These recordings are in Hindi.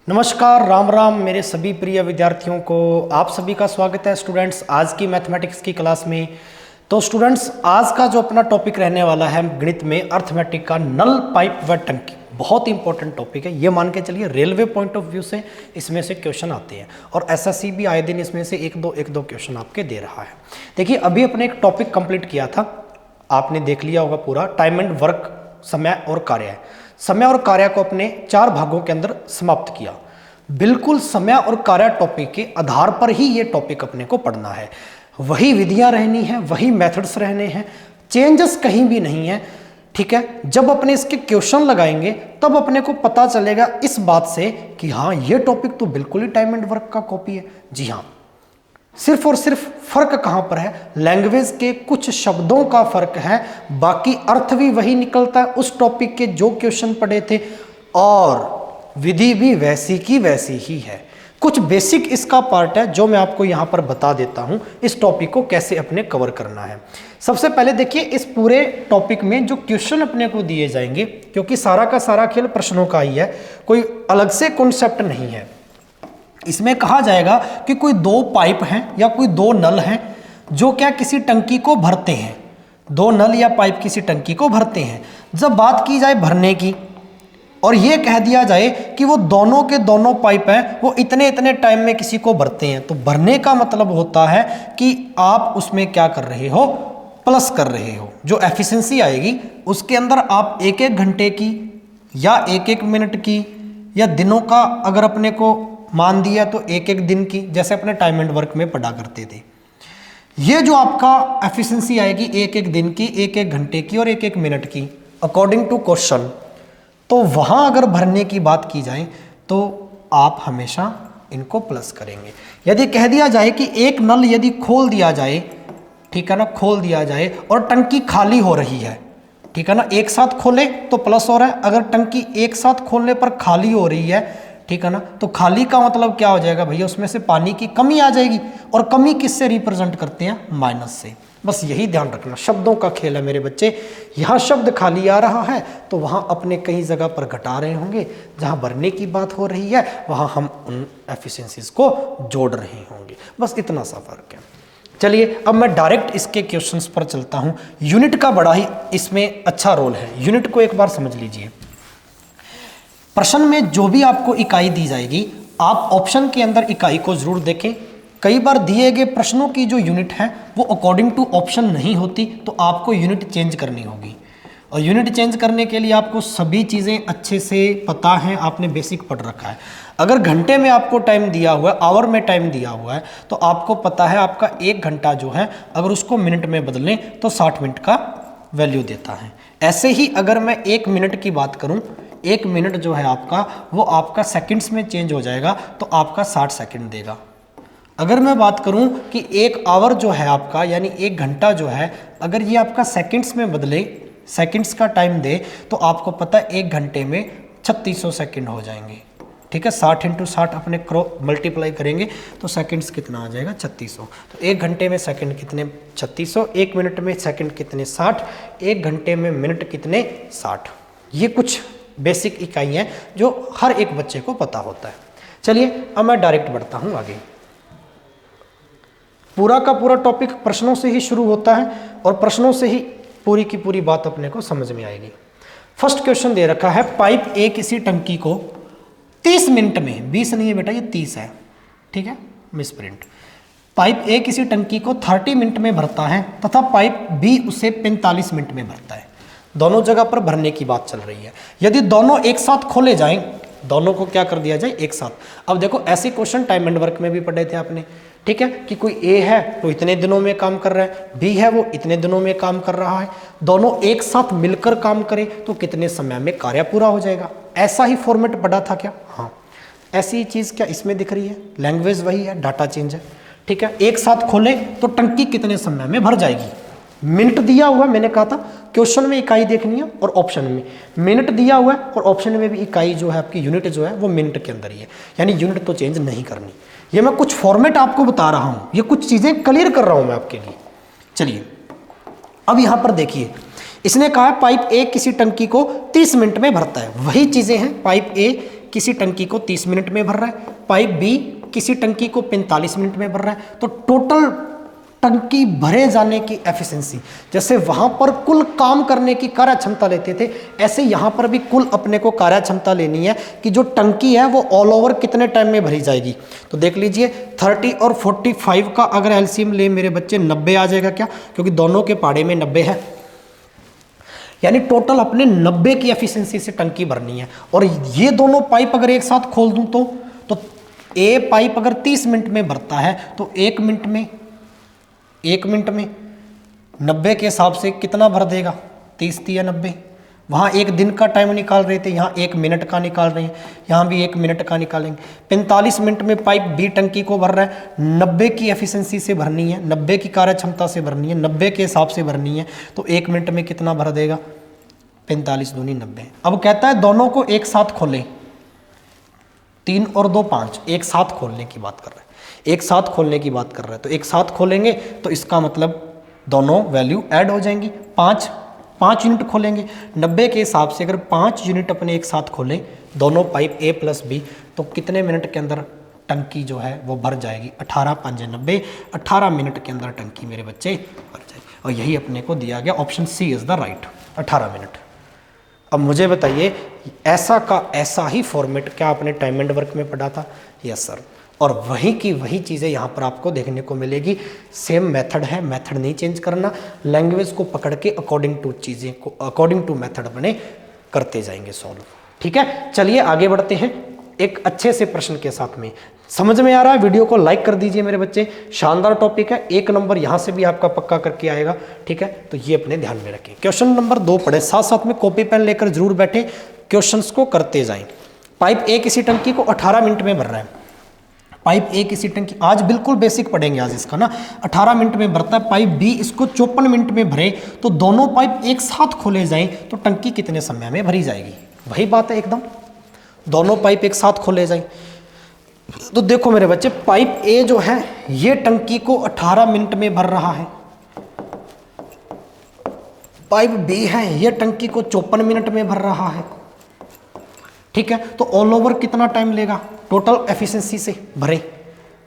नमस्कार, राम राम मेरे सभी प्रिय विद्यार्थियों को। आप सभी का स्वागत है स्टूडेंट्स आज की मैथमेटिक्स की क्लास में। तो स्टूडेंट्स आज का जो अपना टॉपिक रहने वाला है गणित में अर्थमेटिक का नल, पाइप व टंकी, बहुत ही इंपॉर्टेंट टॉपिक है। ये मान के चलिए रेलवे पॉइंट ऑफ व्यू से इसमें से क्वेश्चन आते हैं और एसएससी भी आए दिन इसमें से एक दो क्वेश्चन आपके दे रहा है। देखिए अभी अपने एक टॉपिक कंप्लीट किया था, आपने देख लिया होगा पूरा, टाइम एंड वर्क, समय और कार्य। समय और कार्य को अपने 4 भागों के अंदर समाप्त किया। बिल्कुल समय और कार्य टॉपिक के आधार पर ही ये टॉपिक अपने को पढ़ना है। वही विधियां रहनी है, वही मेथड्स रहने हैं, चेंजेस कहीं भी नहीं है। ठीक है, जब अपने इसके क्वेश्चन लगाएंगे तब अपने को पता चलेगा इस बात से कि हाँ ये टॉपिक तो बिल्कुल ही टाइम एंड वर्क का कॉपी है। जी हाँ, सिर्फ और सिर्फ फर्क कहां पर है, लैंग्वेज के कुछ शब्दों का फर्क है, बाकी अर्थ भी वही निकलता है उस टॉपिक के जो क्वेश्चन पढ़े थे और विधि भी वैसी की वैसी ही है। कुछ बेसिक इसका पार्ट है जो मैं आपको यहां पर बता देता हूं इस टॉपिक को कैसे अपने कवर करना है। सबसे पहले देखिए इस पूरे टॉपिक में जो क्वेश्चन अपने को दिए जाएंगे, क्योंकि सारा का सारा खेल प्रश्नों का ही है, कोई अलग से कॉन्सेप्ट नहीं है। इसमें कहा जाएगा कि कोई 2 पाइप हैं या कोई 2 नल हैं जो क्या किसी टंकी को भरते हैं। 2 नल या पाइप किसी टंकी को भरते हैं। जब बात की जाए भरने की और ये कह दिया जाए कि वो दोनों के दोनों पाइप हैं वो इतने इतने टाइम में किसी को भरते हैं, तो भरने का मतलब होता है कि आप उसमें क्या कर रहे हो, प्लस कर रहे हो। जो एफिशिएंसी आएगी उसके अंदर आप 1-1 घंटे की या 1-1 मिनट की या दिनों का अगर अपने को मान दिया तो 1-1 दिन की, जैसे अपने टाइम एंड वर्क में पढ़ा करते थे। ये जो आपका एफिशिएंसी आएगी 1-1 दिन की, 1-1 घंटे की और 1-1 मिनट की अकॉर्डिंग टू क्वेश्चन, तो वहां अगर भरने की बात की जाए तो आप हमेशा इनको प्लस करेंगे। यदि कह दिया जाए कि एक नल यदि खोल दिया जाए, ठीक है ना, खोल दिया जाए और टंकी खाली हो रही है, ठीक है ना, एक साथ खोले तो प्लस हो रहा है, अगर टंकी एक साथ खोलने पर खाली हो रही है, ठीक है ना, तो खाली का मतलब क्या हो जाएगा भैया, उसमें से पानी की कमी आ जाएगी और कमी किससे रिप्रेजेंट करते हैं, माइनस से। बस यही ध्यान रखना, शब्दों का खेल है मेरे बच्चे। यहाँ शब्द खाली आ रहा है तो वहाँ अपने कई जगह पर घटा रहे होंगे, जहाँ भरने की बात हो रही है वहाँ हम उन एफिशिएंसीज को जोड़ रहे होंगे। बस इतना सा फर्क है। चलिए अब मैं डायरेक्ट इसके क्वेश्चंस पर चलता हूँ। यूनिट का बड़ा ही इसमें अच्छा रोल है, यूनिट को एक बार समझ लीजिए। प्रश्न में जो भी आपको इकाई दी जाएगी आप ऑप्शन के अंदर इकाई को जरूर देखें। कई बार दिए गए प्रश्नों की जो यूनिट है वो अकॉर्डिंग टू ऑप्शन नहीं होती, तो आपको यूनिट चेंज करनी होगी। और यूनिट चेंज करने के लिए आपको सभी चीज़ें अच्छे से पता हैं, आपने बेसिक पढ़ रखा है। अगर घंटे में आपको टाइम दिया हुआ है, आवर में टाइम दिया हुआ है, तो आपको पता है आपका 1 घंटा जो है अगर उसको मिनट में बदलें तो 60 मिनट का वैल्यू देता है। ऐसे ही अगर मैं 1 मिनट की बात करूँ, 1 मिनट जो है आपका वो आपका सेकंड्स में चेंज हो जाएगा तो आपका 60 सेकंड देगा। अगर मैं बात करूं कि 1 आवर जो है आपका यानी 1 घंटा जो है अगर ये आपका सेकंड्स में बदले, सेकंड्स का टाइम दे, तो आपको पता है 1 घंटे में 3600 सेकंड हो जाएंगे। ठीक है, 60 × 60 अपने मल्टीप्लाई करेंगे तो सेकंड्स कितना आ जाएगा, 3600। तो 1 घंटे में सेकंड कितने, 3600, 1 मिनट में सेकंड कितने, 60, 1 घंटे में मिनट कितने, 60। ये कुछ बेसिक इकाइयाँ जो हर एक बच्चे को पता होता है। चलिए अब मैं डायरेक्ट बढ़ता हूँ आगे। पूरा का पूरा टॉपिक प्रश्नों से ही शुरू होता है और प्रश्नों से ही पूरी की पूरी बात अपने को समझ में आएगी। फर्स्ट क्वेश्चन दे रखा है, पाइप ए किसी टंकी को 30 मिनट में, 20 नहीं है बेटा ये 30 है, ठीक है, मिस प्रिंट। पाइप ए किसी टंकी को 30 मिनट में भरता है तथा पाइप बी उसे 45 मिनट में भरता है। दोनों जगह पर भरने की बात चल रही है। यदि दोनों एक साथ खोले जाएं, दोनों को क्या कर दिया जाए, एक साथ। अब देखो ऐसे क्वेश्चन टाइम एंड वर्क में भी पढ़े थे आपने, ठीक है, कि कोई ए है तो इतने दिनों में काम कर रहा है, बी है वो इतने दिनों में काम कर रहा है, दोनों एक साथ मिलकर काम करें तो कितने समय में कार्य पूरा हो जाएगा। ऐसा ही फॉर्मेट पढ़ा था क्या, हाँ ऐसी चीज क्या इसमें दिख रही है, लैंग्वेज वही है, डाटा चेंज है। ठीक है, एक साथ खोले तो टंकी कितने समय में भर जाएगी। मिनट दिया हुआ, मैंने कहा था क्वेश्चन में इकाई देखनी है और ऑप्शन में मिनट दिया हुआ है और ऑप्शन में भी इकाई जो है आपकी यूनिट जो है वो मिनट के अंदर ही है, यानी यूनिट तो चेंज नहीं करनी। ये मैं कुछ फॉर्मेट आपको बता रहा हूं, ये कुछ चीजें क्लियर कर रहा हूं मैं आपके लिए। चलिए अब यहां पर देखिए, इसने कहा है पाइप ए किसी टंकी को 30 मिनट में भरता है। वही चीजें हैं, पाइप ए किसी टंकी को 30 मिनट में भर रहा है, पाइप बी किसी टंकी को 45 मिनट में भर रहा है। तो टोटल टंकी भरे जाने की एफिशिएंसी, जैसे वहां पर कुल काम करने की कार्य क्षमता लेते थे, ऐसे यहां पर भी कुल अपने को कार्य क्षमता लेनी है कि जो टंकी है वो ऑल ओवर कितने टाइम में भरी जाएगी। तो देख लीजिए 30 और 45 का अगर एलसीएम ले मेरे बच्चे 90 आ जाएगा क्या, क्योंकि दोनों के पाड़े में 90 है, यानी टोटल अपने 90 की एफिशिएंसी से टंकी भरनी है। और ये दोनों पाइप अगर एक साथ खोल दूं तो ए पाइप अगर 30 मिनट में भरता है तो 1 मिनट में 90 के हिसाब से कितना भर देगा, 30 या 90। वहाँ 1 दिन का टाइम निकाल रहे थे, यहाँ 1 मिनट का निकाल रहे हैं, यहाँ भी 1 मिनट का निकालेंगे। 45 मिनट में पाइप बी टंकी को भर रहा है, 90 की एफिशिएंसी से भरनी है, 90 की कार्य क्षमता से भरनी है, 90 के हिसाब से भरनी है। तो 1 मिनट में कितना भर देगा, 45 दूनी 90। अब कहता है दोनों को एक साथ खोलें, 3 और 2 5, एक साथ खोलने की बात कर रहे हैं, एक साथ खोलने की बात कर रहे हैं। तो एक साथ खोलेंगे तो इसका मतलब दोनों वैल्यू ऐड हो जाएंगी। 5 यूनिट खोलेंगे, 90 के हिसाब से अगर 5 यूनिट अपने एक साथ खोलें दोनों पाइप ए प्लस बी, तो कितने मिनट के अंदर टंकी जो है वो भर जाएगी, 18 5 90, 18 मिनट के अंदर टंकी मेरे बच्चे भर जाएगी। और यही अपने को दिया गया, option C is the right, 18 minute. अब मुझे बताइए ऐसा का ऐसा ही फॉर्मेट क्या आपने टाइम एंड वर्क में पढ़ा था? Yes sir. और वही की वही चीज़ें यहाँ पर आपको देखने को मिलेगी। सेम मेथड है, मेथड नहीं चेंज करना, लैंग्वेज को पकड़ के अकॉर्डिंग टू चीज़ें को अकॉर्डिंग टू मेथड अपने करते जाएंगे सॉल्व। ठीक है, चलिए आगे बढ़ते हैं एक अच्छे से प्रश्न के साथ में। समझ में आ रहा है? वीडियो को लाइक कर दीजिए मेरे बच्चे, शानदार टॉपिक है, 1 नंबर यहाँ से भी आपका पक्का करके आएगा। ठीक है, तो ये अपने ध्यान में रखें। क्वेश्चन नंबर 2 पढ़े, साथ साथ में कॉपी पेन लेकर जरूर बैठे, क्वेश्चंस को करते जाएं। पाइप ए किसी टंकी को 18 मिनट में भर रहा है, पाइप ए किसी टंकी, आज बिल्कुल बेसिक पढ़ेंगे आज इसका ना, 18 मिनट में भरता है। पाइप बी इसको 54 मिनट में भरे, तो दोनों पाइप एक साथ खोले जाएं तो टंकी कितने समय में भरी जाएगी? वही बात है एकदम, दोनों पाइप एक साथ खोले जाएं। तो देखो मेरे बच्चे, पाइप ए जो है ये टंकी को 18 मिनट में भर रहा है, पाइप बी है ये टंकी को 54 मिनट में भर रहा है। ठीक है, तो ऑल ओवर कितना टाइम लेगा टोटल एफिशिएंसी से भरे?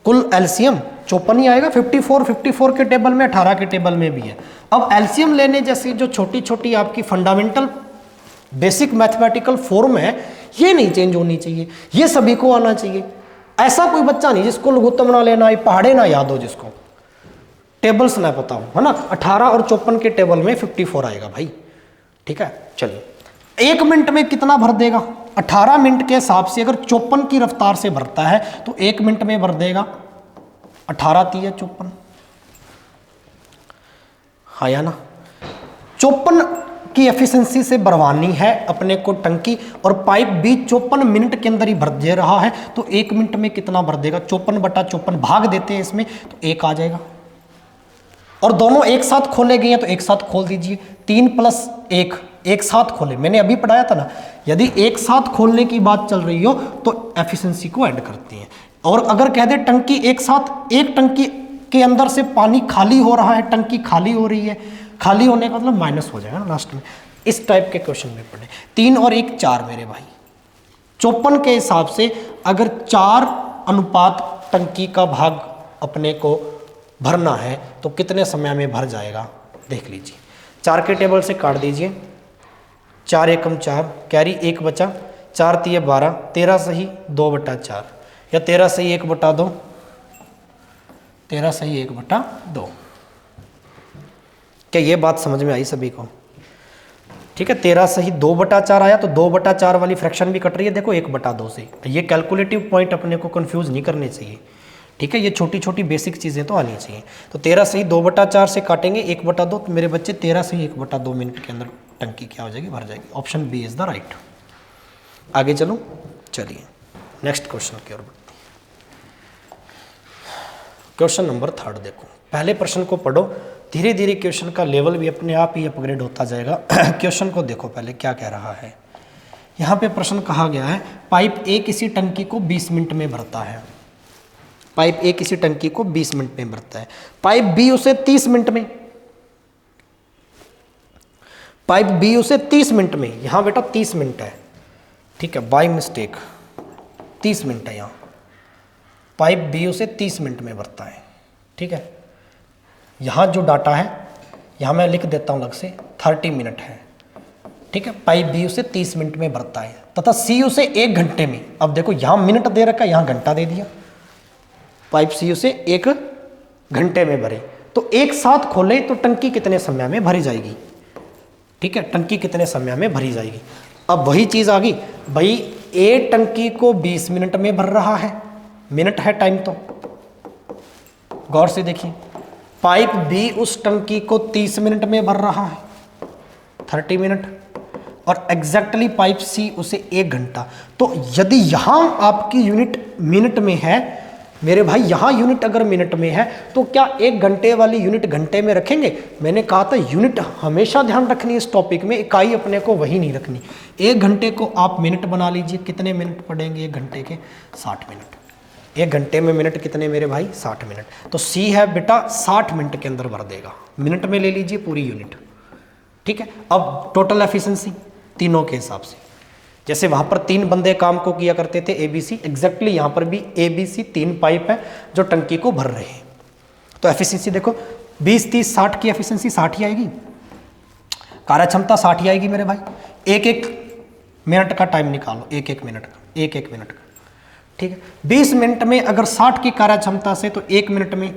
कुल एलसीएम 54 ही आएगा, 54 के टेबल में, 18 के टेबल में भी है। अब एलसीएम लेने जैसी जो छोटी छोटी आपकी फंडामेंटल बेसिक मैथमेटिकल फॉर्म है, ये नहीं चेंज होनी चाहिए, ये सभी को आना चाहिए। ऐसा कोई बच्चा नहीं जिसको लघुत्तम ना लेना, पहाड़े ना याद हो, जिसको टेबल्स ना पता हो, है ना। 18 और 54 के टेबल में 54 आएगा भाई। ठीक है, चलिए 1 मिनट में कितना भर देगा? 18 मिनट के हिसाब से अगर 54 की रफ्तार से भरता है तो 1 मिनट में भर देगा 18 3 54, हाँ या ना। 54 की एफिशिएंसी से भरवानी है अपने को टंकी, और पाइप भी 54 मिनट के अंदर ही भर दे रहा है, तो 1 मिनट में कितना भर देगा? 54/54 भाग देते हैं इसमें तो 1 आ जाएगा। और दोनों एक साथ खोले गए हैं तो एक साथ खोल दीजिए, 3 + 1 एक साथ खोले, मैंने अभी पढ़ाया था ना, यदि एक साथ खोलने की बात चल रही हो तो एफिशिएंसी को ऐड करती हैं। और अगर कह दे टंकी एक साथ, एक टंकी के अंदर से पानी खाली हो रहा है, टंकी खाली हो रही है, खाली होने का मतलब माइनस हो जाएगा ना लास्ट में। इस टाइप के क्वेश्चन में पढ़े। 3 और 1 4 मेरे भाई, 54 के हिसाब से अगर 4 अनुपात टंकी का भाग अपने को भरना है तो कितने समय में भर जाएगा? देख लीजिए, 4 के टेबल से काट दीजिए, 4 एकम 4, कैरी 1 बचा, 4 3 12, 13 सही 2/4, या 13 सही 1/2, 13 सही 1/2। क्या ये बात समझ में आई सभी को? ठीक है, 13 सही 2/4 आया, तो 2/4 वाली फ्रैक्शन भी कट रही है देखो 1/2 से। ये कैलकुलेटिव पॉइंट अपने को कंफ्यूज नहीं करने चाहिए। ठीक है, ये छोटी छोटी बेसिक चीज़ें तो आनी चाहिए। तो 13 सही 2/4 से काटेंगे 1/2, तो मेरे बच्चे 13 सही 1/2 मिनट के अंदर टंकी क्या हो जाएगी? भर जाएगी। Option B is the right. आगे चलो, चलिए नेक्स्ट क्वेश्चन की ओर बढ़ते हैं। क्वेश्चन नंबर 3 देखो, पहले प्रश्न को पढ़ो, धीरे धीरे क्वेश्चन का लेवल भी अपने आप ही अपग्रेड होता जाएगा। क्वेश्चन को देखो पहले क्या कह रहा है। यहाँ पे प्रश्न कहा गया है, पाइप ए किसी टंकी को 20 मिनट में भरता है, पाइप ए किसी टंकी को 20 मिनट में भरता है, पाइप बी उसे 30 मिनट में, पाइप बी उसे 30 मिनट में, यहां बेटा 30 मिनट है, ठीक है, बाय मिस्टेक 30 मिनट है यहाँ, पाइप बी उसे 30 मिनट में भरता है। ठीक है, यहाँ जो डाटा है यहाँ मैं लिख देता हूँ अलग से 30 मिनट है। ठीक है, पाइप बी उसे 30 मिनट में भरता है तथा सी उसे 1 घंटे में। अब देखो यहाँ मिनट दे रखा है, यहाँ घंटा दे दिया। पाइप सी उसे 1 घंटे में भरे, तो एक साथ खोले तो टंकी कितने समय में भरी जाएगी। ठीक है, टंकी कितने समय में भरी जाएगी। अब वही चीज आ गई भाई, ए टंकी को 20 मिनट में भर रहा है, मिनट है टाइम तो। गौर से देखिए, पाइप बी उस टंकी को 30 मिनट में भर रहा है, 30 मिनट, और एग्जैक्टली पाइप सी उसे 1 घंटा। तो यदि यहां आपकी यूनिट मिनट में है मेरे भाई, यहां यूनिट अगर मिनट में है तो क्या 1 घंटे वाली यूनिट घंटे में रखेंगे। मैंने कहा था यूनिट हमेशा ध्यान रखनी है इस टॉपिक में, इकाई अपने को वही नहीं रखनी। 1 घंटे को आप मिनट बना लीजिए, कितने मिनट पड़ेंगे 1 घंटे के, 60 मिनट। 1 घंटे में मिनट कितने मेरे भाई, 60 मिनट। तो सी है बेटा 60 मिनट के अंदर भर देगा, मिनट में ले लीजिए पूरी यूनिट। ठीक है, अब टोटल एफिशिएंसी तीनों के हिसाब से, जैसे वहां पर 3 बंदे काम को किया करते थे ABC, एग्जैक्टली यहां पर भी ABC 3 पाइप है जो टंकी को भर रहे हैं। तो एफिशिएंसी देखो 20 30 60 की एफिशिएंसी 60 ही आएगी, कार्य क्षमता 60 ही आएगी मेरे भाई। 1 मिनट का टाइम निकालो, 1 मिनट का, 1 मिनट का। ठीक है, 20 मिनट में अगर 60 की कार्य क्षमता से तो 1 मिनट में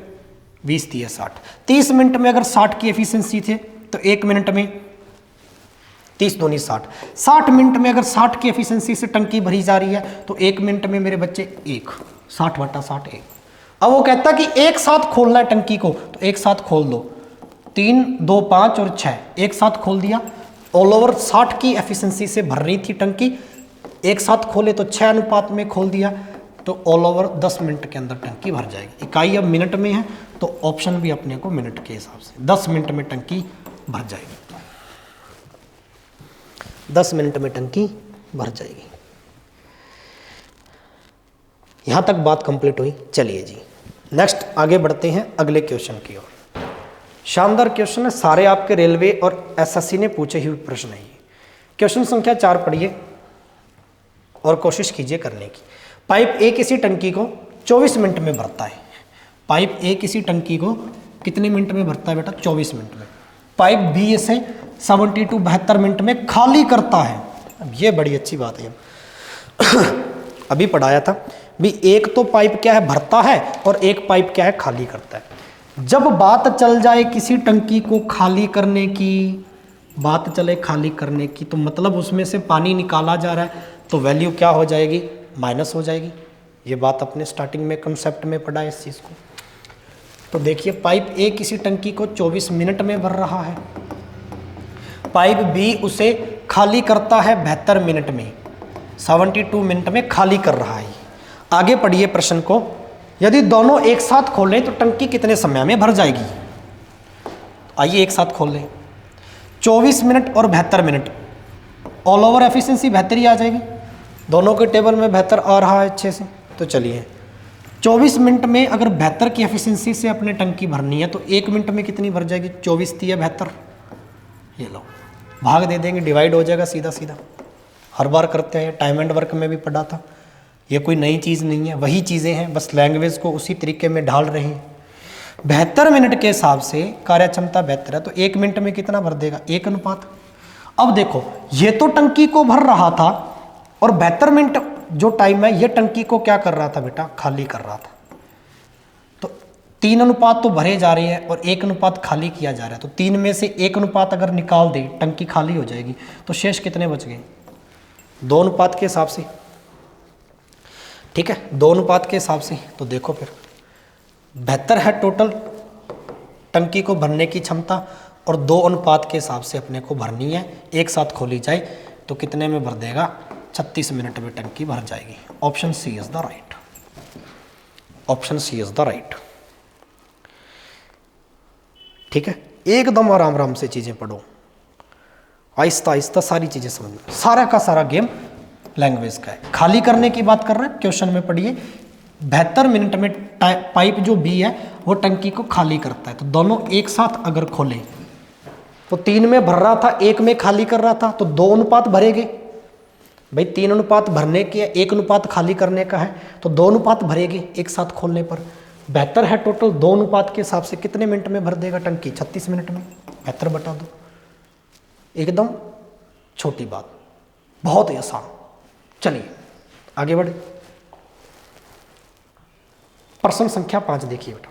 20 30 60, 30 मिनट में अगर 60 की एफिशिएंसी थे तो 1 मिनट में 30 दूनी 60, 60 मिनट में अगर 60 की एफिशिएंसी से टंकी भरी जा रही है तो 1 मिनट में मेरे बच्चे 1, 60 बटा 60 1। अब वो कहता है कि एक साथ खोलना है टंकी को, तो एक साथ खोल दो, 3 2 5 और 6 एक साथ खोल दिया। ऑल ओवर 60 की एफिशिएंसी से भर रही थी टंकी, एक साथ खोले तो 6 अनुपात में खोल दिया, तो ऑल ओवर 10 मिनट के अंदर टंकी भर जाएगी। इकाई अब मिनट में है तो ऑप्शन भी अपने को मिनट के हिसाब से 10 मिनट में टंकी भर जाएगी, 10 मिनट में टंकी भर जाएगी। यहां तक बात कंप्लीट हुई। चलिए जी नेक्स्ट आगे बढ़ते हैं अगले क्वेश्चन की ओर। शानदार क्वेश्चन है, सारे आपके रेलवे और एसएससी ने पूछे हुए प्रश्न है। ये क्वेश्चन संख्या 4 पढ़िए और कोशिश कीजिए करने की। पाइप ए किसी टंकी को 24 मिनट में भरता है। पाइप ए किसी टंकी को कितने मिनट में भरता है बेटा, 24 मिनट में। पाइप बी इसे 72 मिनट में खाली करता है। अब ये बड़ी अच्छी बात है, अभी पढ़ाया था भी, एक तो पाइप क्या है भरता है और एक पाइप क्या है खाली करता है। जब बात चल जाए किसी टंकी को खाली करने की, बात चले खाली करने की, तो मतलब उसमें से पानी निकाला जा रहा है तो वैल्यू क्या हो जाएगी, माइनस हो जाएगी। ये बात अपने स्टार्टिंग में कंसेप्ट में पढ़ा है इस चीज़ को। तो देखिए पाइप ए किसी टंकी को 24 मिनट में भर रहा है, पाइप बी उसे खाली करता है 72 मिनट में, 72 मिनट में खाली कर रहा है। आगे पढ़िए प्रश्न को, यदि दोनों एक साथ खोलें तो टंकी कितने समय में भर जाएगी। आइए एक साथ खोल लें, 24 मिनट और 72 मिनट, ऑल ओवर एफिशिएंसी 72 ही आ जाएगी। दोनों के टेबल में 72 आ रहा है अच्छे से। तो चलिए 24 मिनट में अगर 72 की एफिशिएंसी से अपने टंकी भरनी है तो 1 मिनट में कितनी भर जाएगी, 24 3 72, ये लो भाग दे देंगे, डिवाइड हो जाएगा सीधा सीधा। हर बार करते हैं, टाइम एंड वर्क में भी पढ़ा था, ये कोई नई चीज़ नहीं है, वही चीज़ें हैं, बस लैंग्वेज को उसी तरीके में ढाल रहे हैं। 72 मिनट के हिसाब से कार्य क्षमता 72 है तो 1 मिनट में कितना भर देगा, 1 अनुपात। अब देखो ये तो टंकी को भर रहा था और 72 मिनट जो टाइम है ये टंकी को क्या कर रहा था बेटा, खाली कर रहा था। तो 3 अनुपात तो भरे जा रहे हैं और 1 अनुपात खाली किया जा रहा है, तो 3 में से 1 अनुपात अगर निकाल दे टंकी खाली हो जाएगी। तो शेष कितने बच गए, 2 अनुपात के हिसाब से। ठीक है, 2 अनुपात के हिसाब से। तो देखो फिर 72 है टोटल टंकी को भरने की क्षमता और 2 अनुपात के हिसाब से अपने को भरनी है, एक साथ खोली जाए तो कितने में भर देगा, 36 मिनट में टंकी भर जाएगी। Option C is the right, option C is the right. ठीक है, एकदम आराम आराम से चीजें पढ़ो, आहिस्ता आहिस्ता सारी चीजें समझो। सारा का सारा गेम लैंग्वेज का है। खाली करने की बात कर रहे हैं, क्वेश्चन में पढ़िए 72 मिनट में पाइप जो बी है वो टंकी को खाली करता है। तो दोनों एक साथ अगर खोले तो 3 में भर रहा था, 1 में खाली कर रहा था, तो 2 अनुपात भरेगे। भाई 3 अनुपात भरने के या 1 अनुपात खाली करने का है, तो 2 अनुपात भरेगी एक साथ खोलने पर। बेहतर है टोटल 2 अनुपात के हिसाब से कितने मिनट में भर देगा टंकी? 36 मिनट में। बेहतर बटा दो, एकदम छोटी बात, बहुत ही आसान। चलिए आगे बढ़े। प्रश्न संख्या 5 देखिए बेटा,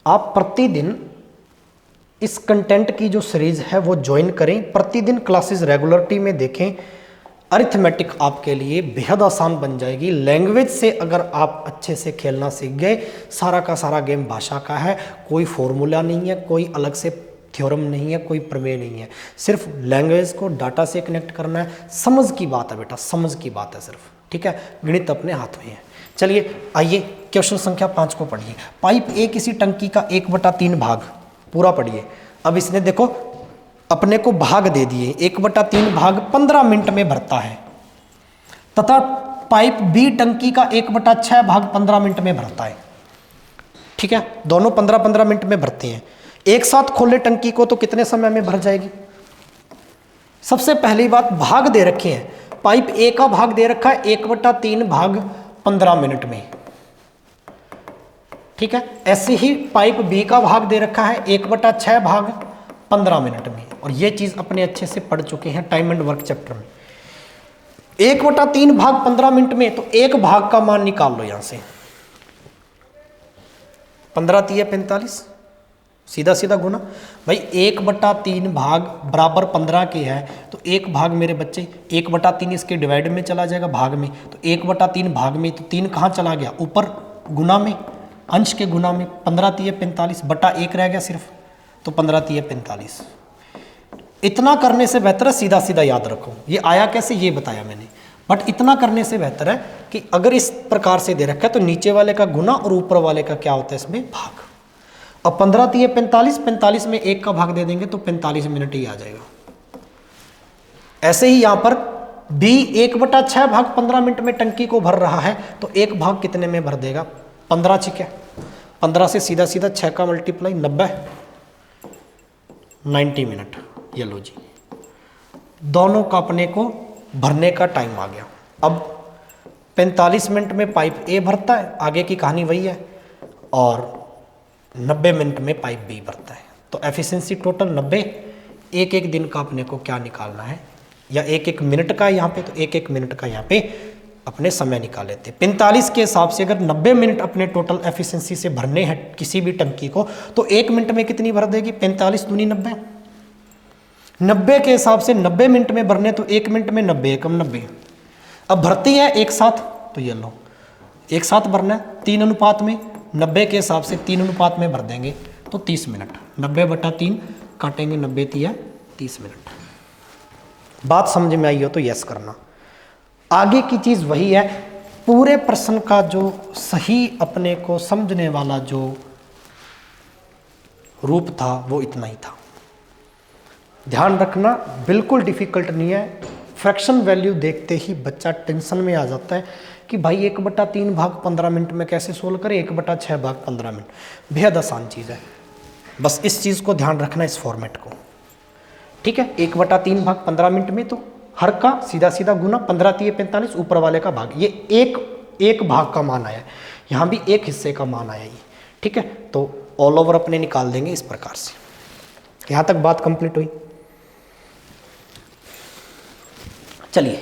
आप प्रतिदिन इस कंटेंट की जो सीरीज है वो ज्वाइन करें, प्रतिदिन क्लासेस रेगुलरिटी में देखें। अरिथमेटिक आपके लिए बेहद आसान बन जाएगी। लैंग्वेज से अगर आप अच्छे से खेलना सीख गए, सारा का सारा गेम भाषा का है, कोई फॉर्मूला नहीं है, कोई अलग से थ्योरम नहीं है, कोई प्रमेय नहीं है, सिर्फ लैंग्वेज को डाटा से कनेक्ट करना है। समझ की बात है बेटा, समझ की बात है सिर्फ, ठीक है। गणित अपने हाथ में है। चलिए आइए क्वेश्चन संख्या 5 को पढ़िए। पाइप ए किसी टंकी का 1/3 भाग, पूरा पढ़िए। अब इसने देखो अपने को भाग दे दिए, 1/3 भाग 15 मिनट में भरता है, तथा पाइप बी टंकी का 1/6 भाग 15 मिनट में भरता है, ठीक है। दोनों 15-15 मिनट में भरते हैं। एक साथ खोले टंकी को तो कितने समय में भर जाएगी? सबसे पहली बात, भाग दे रखे हैं। पाइप ए का भाग दे रखा है 1/3 भाग 15 मिनट में, ठीक है। ऐसे ही पाइप बी का भाग दे रखा है 1/6 भाग 15 मिनट में। और ये चीज अपने अच्छे से पढ़ चुके हैं टाइम एंड वर्क चैप्टर में। 1/3 भाग 15 मिनट में, तो एक भाग का मान निकाल लो यहां से। 15 × 45, सीधा सीधा गुना। भाई 1/3 भाग बराबर 15 के है, तो एक भाग मेरे बच्चे 1/3 इसके डिवाइड में चला जाएगा, भाग में। तो 1/3 भाग में, तो 3 कहाँ चला गया? ऊपर गुना में, अंश के गुना में। 15 × 45 बटा 1 रह गया सिर्फ, तो 15 × 45। इतना करने से बेहतर है सीधा सीधा याद रखो। ये आया कैसे ये बताया मैंने, बट इतना करने से बेहतर है कि अगर इस प्रकार से दे रखा है तो नीचे वाले का गुना और ऊपर वाले का क्या होता है इसमें? भाग। अब 15 × 45, 45 में 1 का भाग दे देंगे तो 45 मिनट ही आ जाएगा। ऐसे ही यहां पर B 1/6 भाग 15 मिनट में टंकी को भर रहा है, तो एक भाग कितने में भर देगा? 15, ठीक है। 15 से सीधा सीधा 6 का मल्टीप्लाई 90, 90 मिनट। ये लो जी, दोनों का अपने को भरने का टाइम आ गया। अब 45 मिनट में पाइप ए भरता है, आगे की कहानी वही है, और 90 मिनट में पाइप बी भरता है। तो एफिशिएंसी टोटल 90। एक एक दिन का अपने को क्या निकालना है, या एक एक मिनट का यहाँ पे, तो एक एक मिनट का यहाँ पे अपने समय निकाल लेते। 45 के हिसाब से अगर 90 मिनट अपने टोटल एफिशिएंसी से भरने हैं किसी भी टंकी को, तो 1 मिनट में कितनी भर देगी? 45 दूनी 90। 90 के हिसाब से 90 मिनट में भरने, तो 1 मिनट में 90 कम 90। अब भरती है एक साथ, तो ये लो एक साथ भरना है 3 अनुपात में। 90 के हिसाब से 3 अनुपात में भर देंगे तो 30 मिनट। 90/3 काटेंगे, 90 × 30 मिनट। बात समझ में आई हो तो यस करना। आगे की चीज वही है, पूरे प्रश्न का जो सही अपने को समझने वाला जो रूप था वो इतना ही था। ध्यान रखना, बिल्कुल डिफिकल्ट नहीं है। फ्रैक्शन वैल्यू देखते ही बच्चा टेंशन में आ जाता है कि भाई 1/3 भाग 15 मिनट में कैसे सोल्व करें, 1/6 भाग 15 मिनट। बेहद आसान चीज़ है, बस इस चीज़ को ध्यान रखना, इस फॉर्मेट को, ठीक है। 1/3 भाग 15 मिनट में, तो हर का सीधा सीधा गुना, 15 × 45 ऊपर वाले का भाग। ये एक भाग का मान आया, यहाँ भी एक हिस्से का मान आया ये, ठीक है। तो ऑल ओवर अपने निकाल देंगे इस प्रकार से। यहाँ तक बात कंप्लीट हुई। चलिए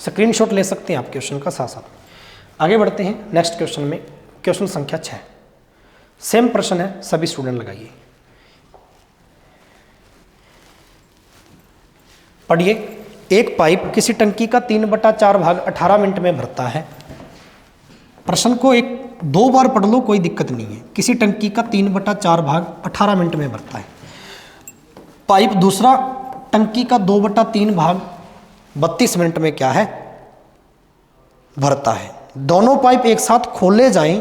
स्क्रीनशॉट ले सकते हैं आप क्वेश्चन का साथ साथ। आगे बढ़ते हैं नेक्स्ट क्वेश्चन में। क्वेश्चन संख्या 6, सेम प्रश्न है, सभी स्टूडेंट लगाइए, पढ़िए। एक पाइप किसी टंकी का 3/4 भाग 18 मिनट में भरता है। प्रश्न को 2 बार पढ़ लो, कोई दिक्कत नहीं है। किसी टंकी का 3/4 भाग 18 मिनट में भरता है। पाइप दूसरा टंकी का 2/3 भाग 32 मिनट में क्या है? भरता है। दोनों पाइप एक साथ खोले जाएं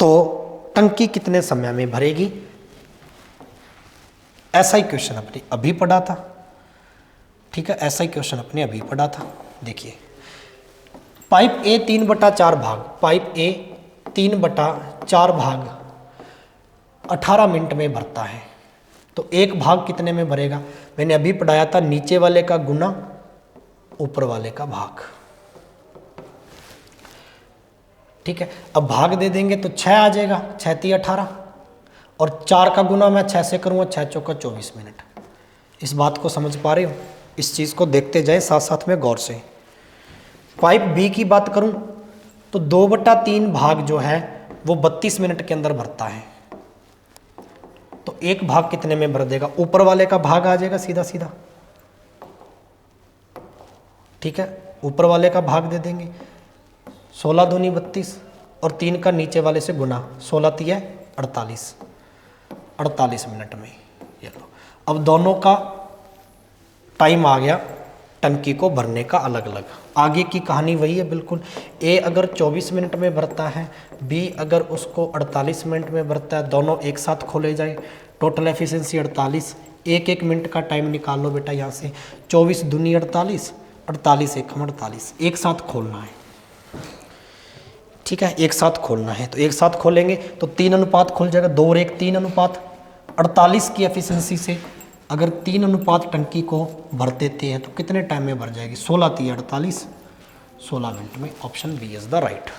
तो टंकी कितने समय में भरेगी? ऐसा ही क्वेश्चन अपने अभी पढ़ा था, ठीक है। ऐसा ही क्वेश्चन अपने अभी पढ़ा था। देखिए, पाइप ए 3/4 भाग, पाइप ए 3/4 भाग 18 मिनट में भरता है। तो एक भाग कितने में भरेगा? मैंने अभी पढ़ाया था नीचे वाले का गुना ऊपर वाले का भाग। ठीक है, अब भाग दे देंगे तो 6 आ जाएगा, 6 × 18 और 4 का गुना मैं 6 से करूँगा, 6 × 4 = 24 मिनट। इस बात को समझ पा रहे हो? इस चीज़ को देखते जाए साथ साथ में गौर से। पाइप बी की बात करूं तो 2/3 भाग जो है वो 32 मिनट के अंदर भरता है। तो एक भाग कितने में भर देगा? ऊपर वाले का भाग आ जाएगा सीधा सीधा। ठीक है, ऊपर वाले का भाग दे देंगे, 16 दूनी 32 और 3 का नीचे वाले से गुना, 16 × 3 = 48 मिनट में। ये लो, अब दोनों का टाइम आ गया टंकी को भरने का अलग अलग। आगे की कहानी वही है बिल्कुल। ए अगर 24 मिनट में भरता है, बी अगर उसको 48 मिनट में भरता है, दोनों एक साथ खोले जाए, टोटल एफिशिएंसी 48। एक मिनट का टाइम निकाल लो बेटा यहाँ से, 24 दूनी 48, 48 × 1 = 48। एक साथ खोलना है। ठीक है, एक साथ खोलना है तो एक साथ खोलेंगे तो 3 अनुपात खुल जाएगा, 2 और 1 3 अनुपात। 48 की एफिशिएंसी से अगर 3 अनुपात टंकी को भर देते हैं तो कितने टाइम में भर जाएगी? 16 × 3 = 48, 16 मिनट में। Option B is the right.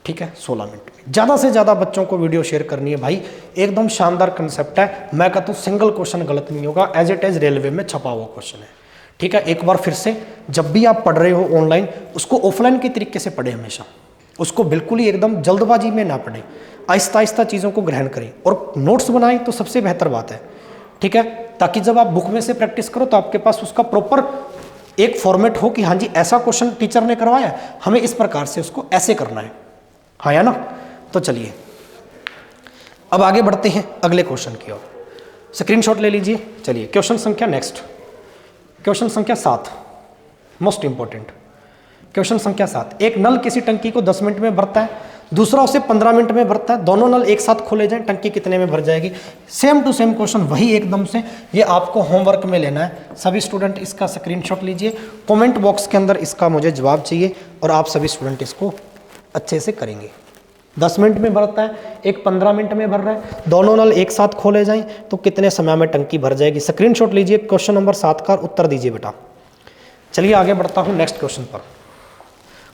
ठीक है, 16 मिनट में। ज़्यादा से ज़्यादा बच्चों को वीडियो शेयर करनी है भाई, एकदम शानदार कंसेप्ट है। मैं कहता हूँ सिंगल क्वेश्चन गलत नहीं होगा, एज इट इज रेलवे में छपा हुआ क्वेश्चन है। ठीक है, एक बार फिर से, जब भी आप पढ़ रहे हो ऑनलाइन, उसको ऑफलाइन के तरीके से पढ़े हमेशा। उसको बिल्कुल ही एकदम जल्दबाजी में ना पढ़ें, आहिस्ता आहिस्ता चीज़ों को ग्रहण करें और नोट्स बनाएं तो सबसे बेहतर बात है। ठीक है, ताकि जब आप बुक में से प्रैक्टिस करो तो आपके पास उसका प्रॉपर एक फॉर्मेट हो कि हाँ जी ऐसा क्वेश्चन टीचर ने करवाया, हमें इस प्रकार से उसको ऐसे करना है। हाँ या ना? तो चलिए अब आगे बढ़ते हैं अगले क्वेश्चन की ओर। स्क्रीनशॉट ले लीजिए। चलिए क्वेश्चन संख्या नेक्स्ट, क्वेश्चन संख्या 7, मोस्ट इंपॉर्टेंट क्वेश्चन संख्या 7। एक नल किसी टंकी को 10 मिनट में भरता है, दूसरा उसे 15 मिनट में भरता है। दोनों नल एक साथ खोले जाएं, टंकी कितने में भर जाएगी? सेम टू सेम क्वेश्चन, वही एकदम से। ये आपको होमवर्क में लेना है। सभी स्टूडेंट इसका स्क्रीनशॉट लीजिए, कमेंट बॉक्स के अंदर इसका मुझे जवाब चाहिए और आप सभी स्टूडेंट इसको अच्छे से करेंगे। 10 मिनट में भरता है, एक 15 मिनट में भर रहा है, दोनों नल एक साथ खोले जाएं तो कितने समय में टंकी भर जाएगी? स्क्रीनशॉट लीजिए, क्वेश्चन नंबर 7 का उत्तर दीजिए बेटा। चलिए आगे बढ़ता हूँ नेक्स्ट क्वेश्चन पर,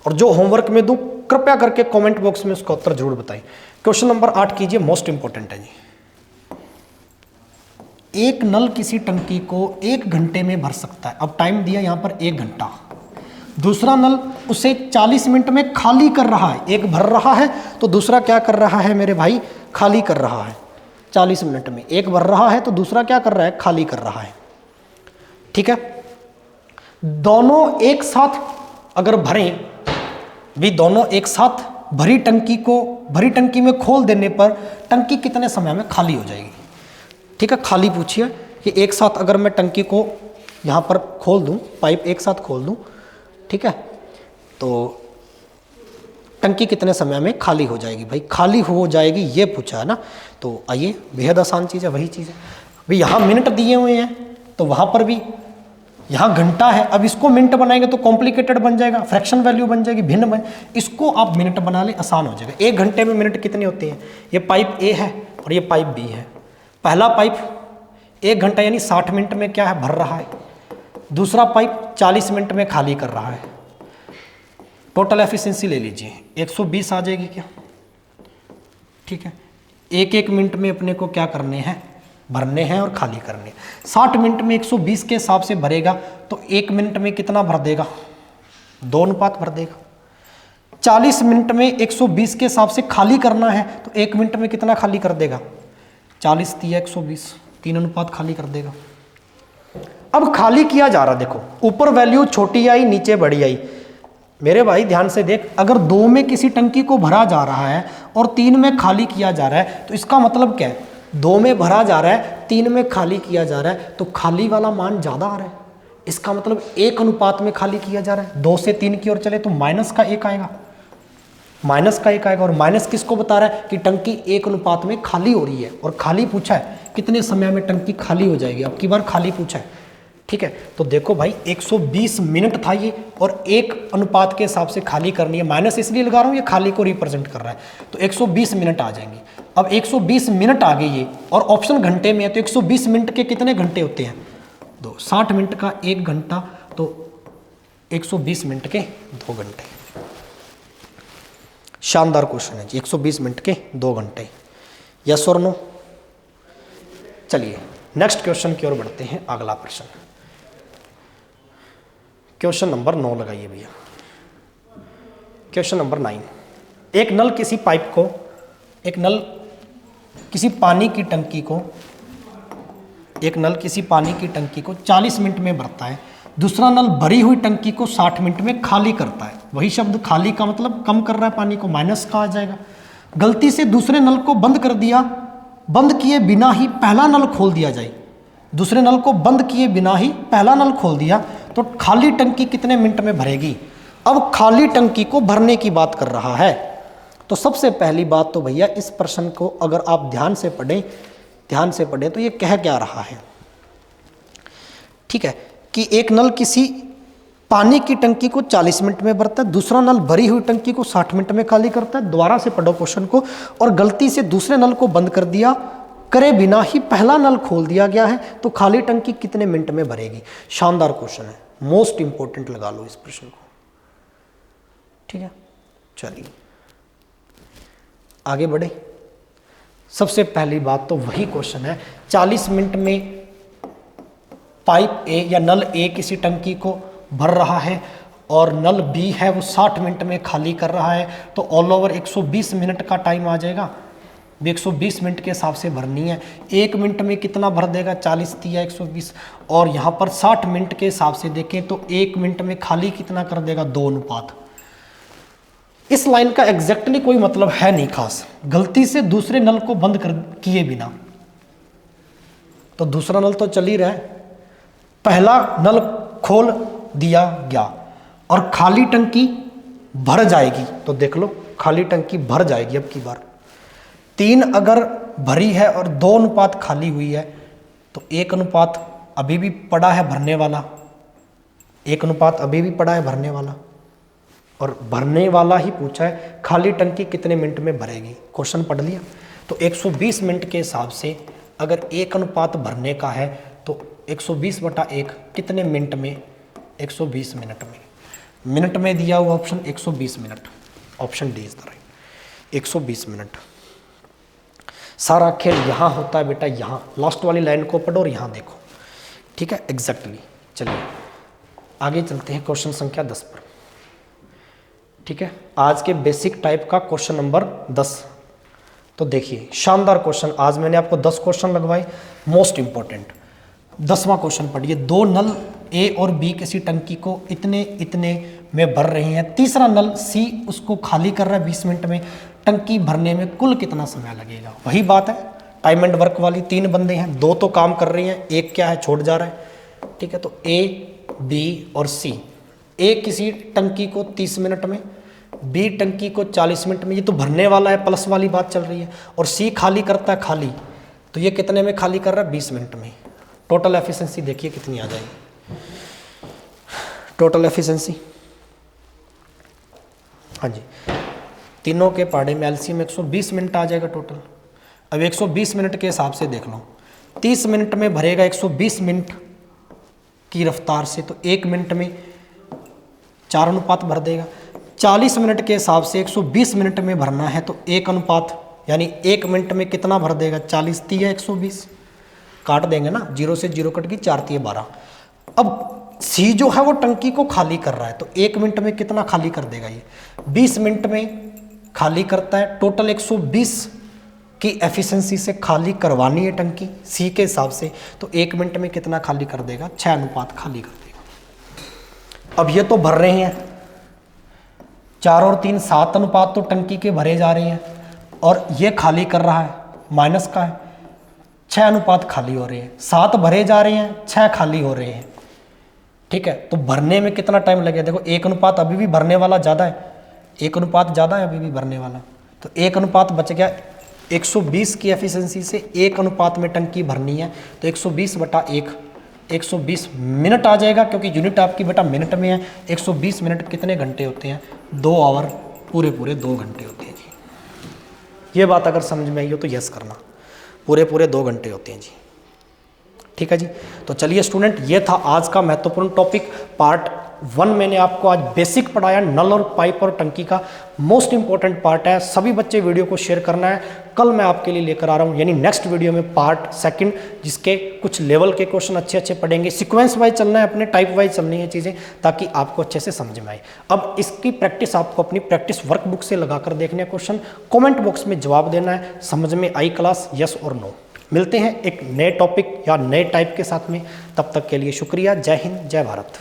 और जो होमवर्क में दूं कृपया करके कमेंट बॉक्स में उसका उत्तर जरूर बताएं। क्वेश्चन नंबर 8 कीजिए, मोस्ट इंपॉर्टेंट है जी। एक नल किसी टंकी को 1 घंटे में भर सकता है। अब टाइम दिया यहां पर 1 घंटा। दूसरा नल उसे 40 मिनट में खाली कर रहा है। एक भर रहा है तो दूसरा क्या कर रहा है मेरे भाई? खाली कर रहा है। 40 मिनट में एक भर रहा है तो दूसरा क्या कर रहा है? खाली कर रहा है। ठीक है, दोनों एक साथ अगर भरें भी, दोनों एक साथ भरी टंकी में खोल देने पर टंकी कितने समय में खाली हो जाएगी? ठीक है, खाली पूछिए कि एक साथ अगर मैं टंकी को यहाँ पर खोल दूँ, पाइप एक साथ खोल दूँ, ठीक है, तो टंकी कितने समय में खाली हो जाएगी? भाई खाली हो जाएगी ये पूछा है ना। तो आइए, बेहद आसान चीज़ है, वही चीज़ है भाई। यहाँ मिनट दिए हुए हैं तो वहाँ पर भी यहाँ घंटा है। अब इसको मिनट बनाएंगे तो कॉम्प्लिकेटेड बन जाएगा, फ्रैक्शन वैल्यू बन जाएगी, भिन्न बन। इसको आप मिनट बना ले, आसान हो जाएगा। 1 घंटे में मिनट कितने होते हैं? ये पाइप ए है और ये पाइप बी है। पहला पाइप 1 घंटा यानी 60 मिनट में क्या है? भर रहा है। दूसरा पाइप 40 मिनट में खाली कर रहा है। टोटल एफिशिएंसी ले लीजिए, 120 आ जाएगी क्या? ठीक है, 1 मिनट में अपने को क्या करने हैं? भरने हैं और खाली करने। 60 मिनट में 120 के हिसाब से भरेगा तो 1 मिनट में कितना भर देगा? 2 अनुपात भर देगा। 40 मिनट में 120 के हिसाब से खाली करना है तो 1 मिनट में कितना खाली कर देगा? 40 × 120, 3 अनुपात खाली कर देगा। अब खाली किया जा रहा, देखो ऊपर वैल्यू छोटी आई, नीचे बड़ी आई। मेरे भाई ध्यान से देख, अगर 2 में किसी टंकी को भरा जा रहा है और 3 में खाली किया जा रहा है तो इसका मतलब क्या है? 2 में भरा जा रहा है, 3 में खाली किया जा रहा है, तो खाली वाला मान ज़्यादा आ रहा है। इसका मतलब 1 अनुपात में खाली किया जा रहा है। 2 से 3 की ओर चले तो -1 आएगा, -1 आएगा। और माइनस किसको बता रहा है? कि टंकी 1 अनुपात में खाली हो रही है। और खाली पूछा है कितने समय में टंकी खाली हो जाएगी, अब की बार खाली पूछा है। ठीक है, तो देखो भाई 120 मिनट था ये, और 1 अनुपात के हिसाब से खाली करनी है। माइनस इसलिए लगा रहा हूँ, ये खाली को रिप्रेजेंट कर रहा है, तो 120 मिनट आ जाएंगे। अब 120 मिनट आ गई ये, और ऑप्शन घंटे में है, तो 120 मिनट के कितने घंटे होते हैं? 2। 60 मिनट का 1 घंटा, तो 120 मिनट के 2 घंटे। शानदार क्वेश्चन है जी, 120 मिनट के 2 घंटे। यस और नो? चलिए नेक्स्ट क्वेश्चन की ओर बढ़ते हैं। अगला प्रश्न, क्वेश्चन नंबर 9 लगाइए भैया। क्वेश्चन नंबर 9, एक नल किसी पाइप को, एक नल किसी पानी की टंकी को, एक नल किसी पानी की टंकी को 40 मिनट में भरता है, दूसरा नल भरी हुई टंकी को 60 मिनट में खाली करता है। वही शब्द खाली का मतलब कम कर रहा है पानी को, माइनस का आ जाएगा। गलती से दूसरे नल को बंद कर दिया, बंद किए बिना ही पहला नल खोल दिया जाए। दूसरे नल को बंद किए बिना ही पहला नल खोल दिया तो खाली टंकी कितने मिनट में भरेगी? अब खाली टंकी को भरने की बात कर रहा है। तो सबसे पहली बात तो भैया इस प्रश्न को अगर आप ध्यान से पढ़ें तो ये कह क्या रहा है, ठीक है, कि एक नल किसी पानी की टंकी को 40 मिनट में भरता है, दूसरा नल भरी हुई टंकी को 60 मिनट में खाली करता है। दोबारा से पढ़ो क्वेश्चन को। और गलती से दूसरे नल को बंद कर दिया, करे बिना ही पहला नल खोल दिया गया है, तो खाली टंकी कितने मिनट में भरेगी? शानदार क्वेश्चन है, मोस्ट इंपॉर्टेंट लगा लो इस प्रश्न को, ठीक है। चलिए आगे बढ़े। सबसे पहली बात तो वही क्वेश्चन है, 40 मिनट में पाइप ए या नल ए किसी टंकी को भर रहा है और नल बी है वो 60 मिनट में खाली कर रहा है, तो ऑल ओवर 120 मिनट का टाइम आ जाएगा। 120 मिनट के हिसाब से भरनी है। 1 मिनट में कितना भर देगा? 40 दिया 120, और यहाँ पर 60 मिनट के हिसाब से देखें तो 1 मिनट में खाली कितना कर देगा? 2 अनुपात। इस लाइन का एग्जैक्टली कोई मतलब है नहीं खास। गलती से दूसरे नल को बंद कर किए बिना, तो दूसरा नल तो चल ही रहा है, पहला नल खोल दिया गया और खाली टंकी भर जाएगी। तो देख लो खाली टंकी भर जाएगी। अब की बार 3 अगर भरी है और 2 अनुपात खाली हुई है, तो 1 अनुपात अभी भी पड़ा है भरने वाला, 1 अनुपात अभी भी पड़ा है भरने वाला, और भरने वाला ही पूछा है खाली टंकी कितने मिनट में भरेगी। क्वेश्चन पढ़ लिया। तो 120 मिनट के हिसाब से अगर 1 अनुपात भरने का है तो 120/1 कितने मिनट में? 120 मिनट में। मिनट में दिया हुआ option 120 minute, option D is the right. 120 minute. सारा खेल यहाँ होता है बेटा, यहाँ लास्ट वाली लाइन को पढ़ो और यहाँ देखो, ठीक है, एग्जैक्टली। चलिए आगे चलते हैं क्वेश्चन संख्या 10 पर, ठीक है। आज के बेसिक टाइप का क्वेश्चन नंबर 10। तो देखिए शानदार क्वेश्चन, आज मैंने आपको 10 क्वेश्चन लगवाए, मोस्ट इंपॉर्टेंट। 10वां क्वेश्चन पढ़िए। 2 नल ए और बी किसी टंकी को इतने इतने में भर रहे हैं, तीसरा नल सी उसको खाली कर रहा है 20 मिनट में, टंकी भरने में कुल कितना समय लगेगा? वही बात है टाइम एंड वर्क वाली। 3 बंदे हैं, 2 तो काम कर रही हैं, एक क्या है छोड़ जा रहा है, ठीक है। तो ए बी और सी, ए किसी टंकी को 30 मिनट में, बी टंकी को 40 मिनट में, ये तो भरने वाला है, प्लस वाली बात चल रही है, और सी खाली करता है खाली, तो ये कितने में खाली कर रहा है? 20 मिनट में। टोटल एफिशिएंसी देखिए कितनी आ जाएगी। टोटल एफिशिएंसी, हाँ जी, तीनों के पाड़े में एलसीएम 120 मिनट आ जाएगा टोटल। अब 120 मिनट के हिसाब से देख लो, 30 मिनट में भरेगा 120 मिनट की रफ्तार से, तो 1 मिनट में 4 अनुपात भर देगा। 40 मिनट के हिसाब से 120 मिनट में भरना है, तो 1 अनुपात यानी 1 मिनट में कितना भर देगा? 40 दिया 120, काट देंगे ना, 0 से 0 कट गई, 4 तिये 12। अब सी जो है वो टंकी को खाली कर रहा है, तो 1 मिनट में कितना खाली कर देगा? ये 20 मिनट में खाली करता है। टोटल 120 की एफिशिएंसी से खाली करवानी है टंकी सी के हिसाब से, तो 1 मिनट में कितना खाली कर देगा? 6 अनुपात खाली कर देगा। अब ये तो भर रहे हैं, 4 और 3 7 अनुपात तो टंकी के भरे जा रहे हैं, और ये खाली कर रहा है, माइनस का है, 6 अनुपात खाली हो रहे हैं। 7 भरे जा रहे हैं, 6 खाली हो रहे हैं, ठीक है। तो भरने में कितना टाइम लगेगा? देखो 1 अनुपात अभी भी भरने वाला ज़्यादा है, 1 अनुपात ज़्यादा है अभी भी भरने वाला, तो 1 अनुपात बच गया। 120 की एफिशिएंसी से 1 अनुपात में टंकी भरनी है, तो 120/1 120 मिनट आ जाएगा, क्योंकि यूनिट आपकी बेटा मिनट में है। 120 मिनट कितने घंटे होते हैं? 2 आवर, पूरे 2 घंटे होते हैं जी। ये बात अगर समझ में आई हो तो यस करना। पूरे पूरे 2 घंटे होते हैं जी। ठीक है जी। तो चलिए स्टूडेंट, ये था आज का महत्वपूर्ण टॉपिक पार्ट 1। मैंने आपको आज बेसिक पढ़ाया, नल और पाइप और टंकी का मोस्ट इंपॉर्टेंट पार्ट है। सभी बच्चे वीडियो को शेयर करना है। कल मैं आपके लिए लेकर आ रहा हूँ यानी नेक्स्ट वीडियो में पार्ट 2, जिसके कुछ लेवल के क्वेश्चन अच्छे अच्छे पढ़ेंगे। सीक्वेंस वाइज चलना है, अपने टाइप वाइज चलनी है चीज़ें, ताकि आपको अच्छे से समझ में आए। अब इसकी प्रैक्टिस आपको अपनी प्रैक्टिस वर्कबुक से लगाकर देखने हैं क्वेश्चन। कॉमेंट बॉक्स में जवाब देना है, समझ में आई क्लास, यस और नो। मिलते हैं एक नए टॉपिक या नए टाइप के साथ में। तब तक के लिए शुक्रिया। जय हिंद, जय भारत।